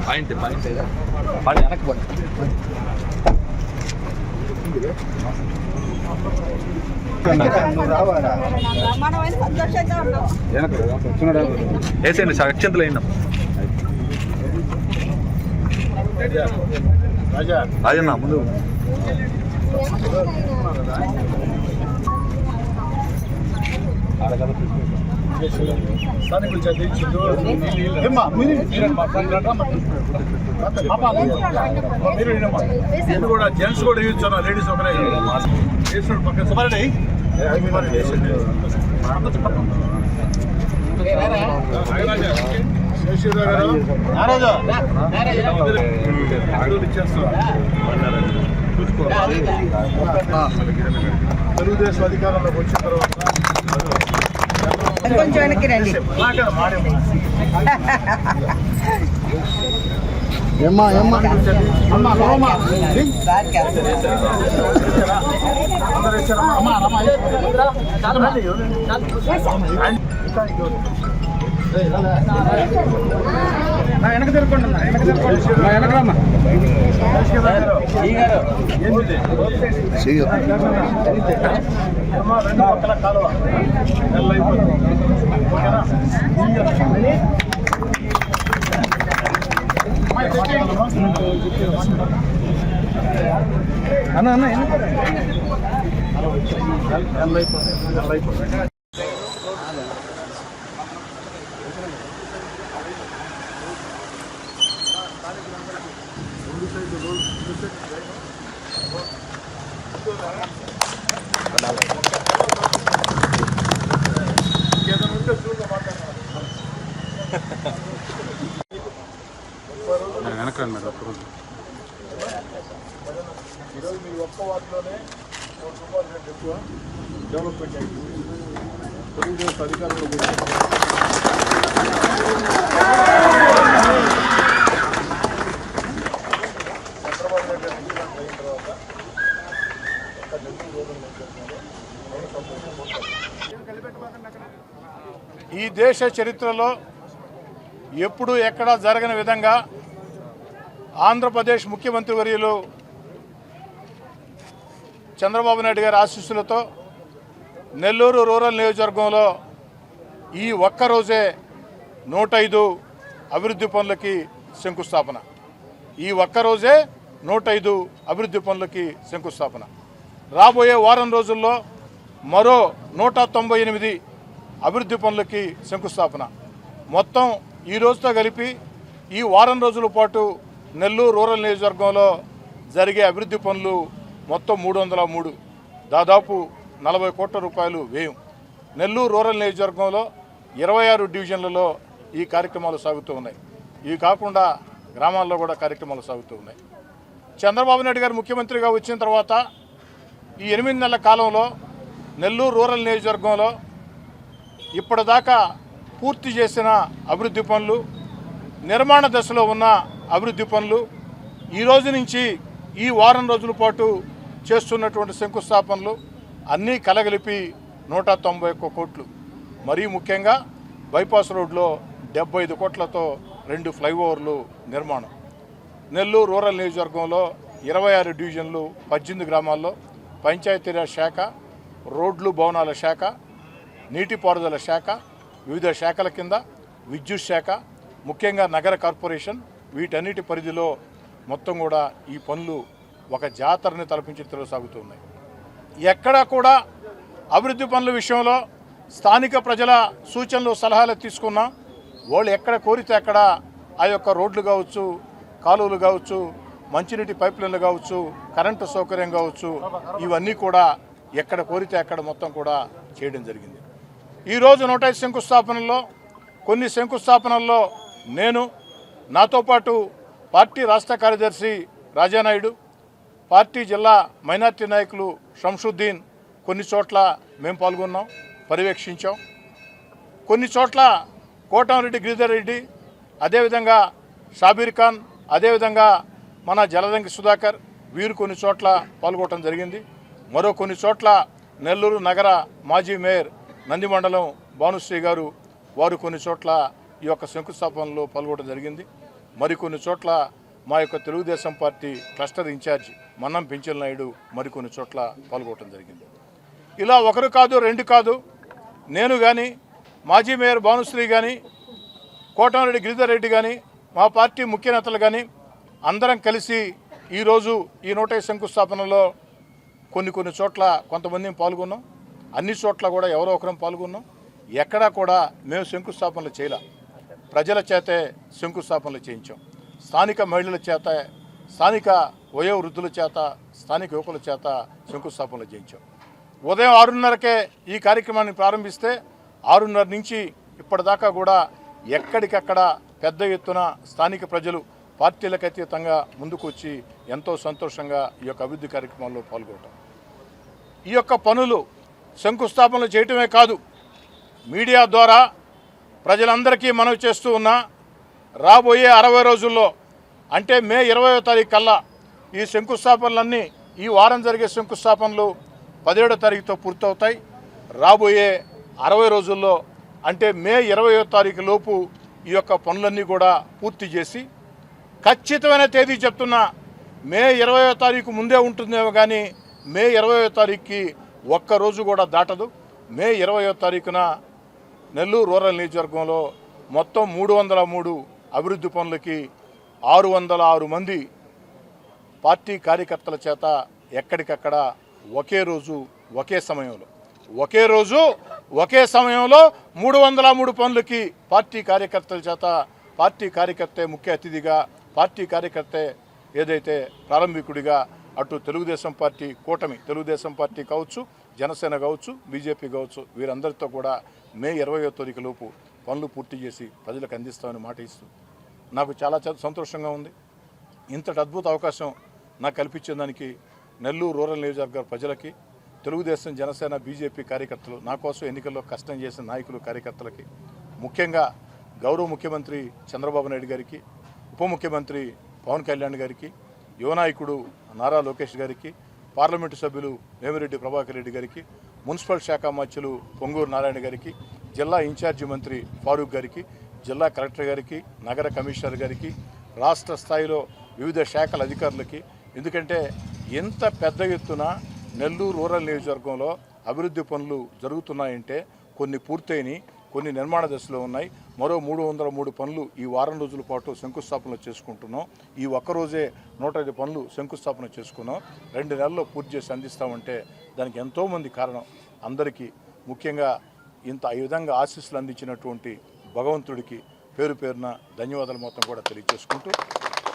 Point వెనక్కి పోండి. వేసేయండి సార్, అక్షంతలు అయినా రాజన్న ముందు. కూడా జెంట్స్ కూడా యూజ్ చేయాలి, లేడీస్ ఒకరే పక్కన సుమారు తెలుగుదేశం అధికారంలోకి వచ్చిన తర్వాత కొంచెం వెనక్కి రండి. వెనక తిరుక్కోండి, వెనకరమ్మా. రెండు పక్కల కాలువ అన్న వెనకండి మేడం. ఈరోజు మీ ఒక్క వాటిలోనే ఎక్కువ డెవలప్మెంట్ అయింది. తెలుగుదేశం అధికారంలో చంద్రబాబు నాయుడు ముఖ్యమంత్రి అయిన తర్వాత ఈ దేశ చరిత్రలో ఎప్పుడు ఎక్కడా జరగని విధంగా ఆంధ్రప్రదేశ్ ముఖ్యమంత్రి వర్యులు చంద్రబాబు నాయుడు గారి ఆశీస్సులతో నెల్లూరు రూరల్ నియోజకవర్గంలో ఈ ఒక్కరోజే 105 అభివృద్ధి పనులకి శంకుస్థాపన. ఈ ఒక్కరోజే 105 అభివృద్ధి పనులకి శంకుస్థాపన. రాబోయే వారం రోజుల్లో మరో 198 అభివృద్ధి పనులకి శంకుస్థాపన. మొత్తం ఈ రోజుతో కలిపి ఈ వారం రోజుల పాటు నెల్లూరు రూరల్ నియోజకవర్గంలో జరిగే అభివృద్ధి పనులు మొత్తం 303, దాదాపు 40 కోట్ల రూపాయలు వ్యయం. నెల్లూరు రూరల్ నియోజకవర్గంలో 26 డివిజన్లలో ఈ కార్యక్రమాలు సాగుతూ ఉన్నాయి. ఇవి కాకుండా గ్రామాల్లో కూడా కార్యక్రమాలు సాగుతూ ఉన్నాయి. చంద్రబాబు నాయుడు గారు ముఖ్యమంత్రిగా వచ్చిన తర్వాత ఈ 8 నెలల కాలంలో నెల్లూరు రూరల్ నియోజకవర్గంలో ఇప్పటిదాకా పూర్తి చేసిన అభివృద్ధి పనులు, నిర్మాణ దశలో ఉన్న అభివృద్ధి పనులు, ఈ రోజు నుంచి ఈ వారం రోజుల పాటు చేస్తున్నటువంటి శంకుస్థాపనలు అన్నీ కలగలిపి 191 కోట్లు. మరీ ముఖ్యంగా బైపాస్ రోడ్లో 75 కోట్లతో 2 ఫ్లైఓవర్లు నిర్మాణం. నెల్లూరు రూరల్ నియోజకవర్గంలో 26 డివిజన్లు 18 గ్రామాల్లో పంచాయతీరాజ్ శాఖ, రోడ్లు భవనాల శాఖ, నీటిపారుదల శాఖ, వివిధ శాఖల కింద విద్యుత్ శాఖ, ముఖ్యంగా నగర కార్పొరేషన్, వీటన్నిటి పరిధిలో మొత్తం కూడా ఈ పనులు ఒక జాతరని తలపించేందుకు సాగుతున్నాయి. ఎక్కడా కూడా అభివృద్ధి పనుల విషయంలో స్థానిక ప్రజల సూచనలు సలహాలు తీసుకున్నాం. వాళ్ళు ఎక్కడ కోరితే అక్కడ ఆ యొక్క రోడ్లు కావచ్చు, కాలువలు కావచ్చు, మంచినీటి పైప్లైన్లు కావచ్చు, కరెంటు సౌకర్యం కావచ్చు, ఇవన్నీ కూడా ఎక్కడ కోరితే అక్కడ మొత్తం కూడా చేయడం జరిగింది. ఈరోజు 105 శంకుస్థాపనల్లో కొన్ని శంకుస్థాపనల్లో నేను, నాతో పాటు పార్టీ రాష్ట్ర కార్యదర్శి రాజానాయుడు, పార్టీ జిల్లా మైనార్టీ నాయకులు షంషుద్దీన్ కొన్ని చోట్ల మేము పాల్గొన్నాం, పర్యవేక్షించాం. కొన్ని చోట్ల కోటంరెడ్డి గిరిధర్ రెడ్డి, అదేవిధంగా షాబీర్ ఖాన్, అదేవిధంగా మన జలదంకి సుధాకర్, వీరు కొన్ని చోట్ల పాల్గొనడం జరిగింది. మరో కొన్ని చోట్ల నెల్లూరు నగర మాజీ మేయర్ నంది మండలం భానుశ్రీ గారు వారు కొన్ని చోట్ల ఈ యొక్క శంకుస్థాపనలో పాల్గొనడం జరిగింది. మరికొన్ని చోట్ల మా యొక్క Telugu Desam party cluster incharge Mannam Penchela Naidu మరికొన్ని చోట్ల పాల్గొనడం జరిగింది. ఇలా ఒకరు కాదు, రెండు కాదు, నేను కానీ, మాజీ మేయర్ భానుశ్రీ కానీ, కోటమిరెడ్డి గిరిధర్ రెడ్డి కానీ, మా పార్టీ ముఖ్య నేతలు కానీ అందరం కలిసి ఈరోజు ఈ 105 శంకుస్థాపనలో కొన్ని చోట్ల కొంతమంది పాల్గొన్నాం. అన్ని చోట్ల కూడా ఎవరో ఒకరం పాల్గొన్నాం. ఎక్కడా కూడా మేము శంకుస్థాపనలు చేయలే, ప్రజల చేతే శంకుస్థాపనలు చేయించాం. స్థానిక మహిళల చేత, స్థానిక వయోవృద్ధుల చేత, స్థానిక యువకుల చేత శంకుస్థాపనలు చేయించాం. ఉదయం 6:30కే ఈ కార్యక్రమాన్ని ప్రారంభిస్తే 6:30 నుంచి ఇప్పటిదాకా కూడా ఎక్కడికక్కడ పెద్ద ఎత్తున స్థానిక ప్రజలు పార్టీలకు అతీతంగా ముందుకు వచ్చి ఎంతో సంతోషంగా ఈ యొక్క అభివృద్ధి కార్యక్రమాల్లో పాల్గొనడం. ఈ యొక్క పనులు శంకుస్థాపనలు చేయటమే కాదు, మీడియా ద్వారా ప్రజలందరికీ మనవి చేస్తూ ఉన్నా, రాబోయే 60 రోజుల్లో అంటే మే 20వ తారీఖు కల్లా ఈ శంకుస్థాపనలన్నీ, ఈ వారం జరిగే శంకుస్థాపనలు 17వ తారీఖుతో పూర్తవుతాయి. రాబోయే 60 రోజుల్లో అంటే మే 20వ తారీఖు లోపు ఈ యొక్క పనులన్నీ కూడా పూర్తి చేసి, ఖచ్చితమైన తేదీ చెప్తున్నా, మే 20వ తారీఖు ముందే ఉంటుందేమో కానీ మే 20వ తారీఖుకి ఒక్కరోజు కూడా దాటదు. మే 20వ తారీఖున నెల్లూరు రూరల్ నియోజకవర్గంలో మొత్తం 303 అభివృద్ధి పనులకి 606 మంది పార్టీ కార్యకర్తల చేత ఎక్కడికక్కడ ఒకే రోజు ఒకే సమయంలో 303 పనులకి పార్టీ కార్యకర్తల చేత, పార్టీ కార్యకర్తే ముఖ్య అతిథిగా, పార్టీ కార్యకర్తే ఏదైతే ప్రారంభికుడిగా అటు తెలుగుదేశం పార్టీ కూటమి, తెలుగుదేశం పార్టీ కావచ్చు, జనసేన కావచ్చు, బీజేపీ కావచ్చు, వీరందరితో కూడా మే 20వ తారీఖు లోపు పనులు పూర్తి చేసి ప్రజలకు అందిస్తామని మాట ఇస్తూ నాకు చాలా సంతోషంగా ఉంది. ఇంతటి అద్భుత అవకాశం నాకు కల్పించిన దానికి నెల్లూరు రూరల్ నియోజకవర్గ ప్రజలకి, తెలుగుదేశం, జనసేన, బీజేపీ కార్యకర్తలు, నా కోసం ఎన్నికల్లో కష్టం చేసిన నాయకులు, కార్యకర్తలకి, ముఖ్యంగా గౌరవ ముఖ్యమంత్రి చంద్రబాబు నాయుడు గారికి, ఉప ముఖ్యమంత్రి పవన్ కళ్యాణ్ గారికి, యువనాయకుడు నారా లోకేష్ గారికి, పార్లమెంటు సభ్యులు వేమిరెడ్డి ప్రభాకర్ రెడ్డి గారికి, మున్సిపల్ శాఖ మంత్రులు పొంగూరు నారాయణ గారికి, జిల్లా ఇన్ఛార్జి మంత్రి ఫారూక్ గారికి, జిల్లా కలెక్టర్ గారికి, నగర కమిషనర్ గారికి, రాష్ట్ర స్థాయిలో వివిధ శాఖల అధికారులకి, ఎందుకంటే ఎంత పెద్ద ఎత్తున నెల్లూరు రూరల్ నియోజకవర్గంలో అభివృద్ధి పనులు జరుగుతున్నాయంటే కొన్ని పూర్తయినాయి, కొన్ని నిర్మాణ దశలో ఉన్నాయి. మరో 303 పనులు ఈ వారం రోజుల పాటు శంకుస్థాపనలు చేసుకుంటున్నాం. ఈ ఒక్కరోజే 105 పనులు శంకుస్థాపన చేసుకున్నాం. 2 నెలల్లో పూర్తి చేసి అందిస్తామంటే దానికి ఎంతోమంది కారణం. అందరికీ ముఖ్యంగా ఈ విధంగా ఆశీస్సులు అందించినటువంటి భగవంతుడికి పేరు పేరున ధన్యవాదాలు మొత్తం కూడా తెలియజేసుకుంటూ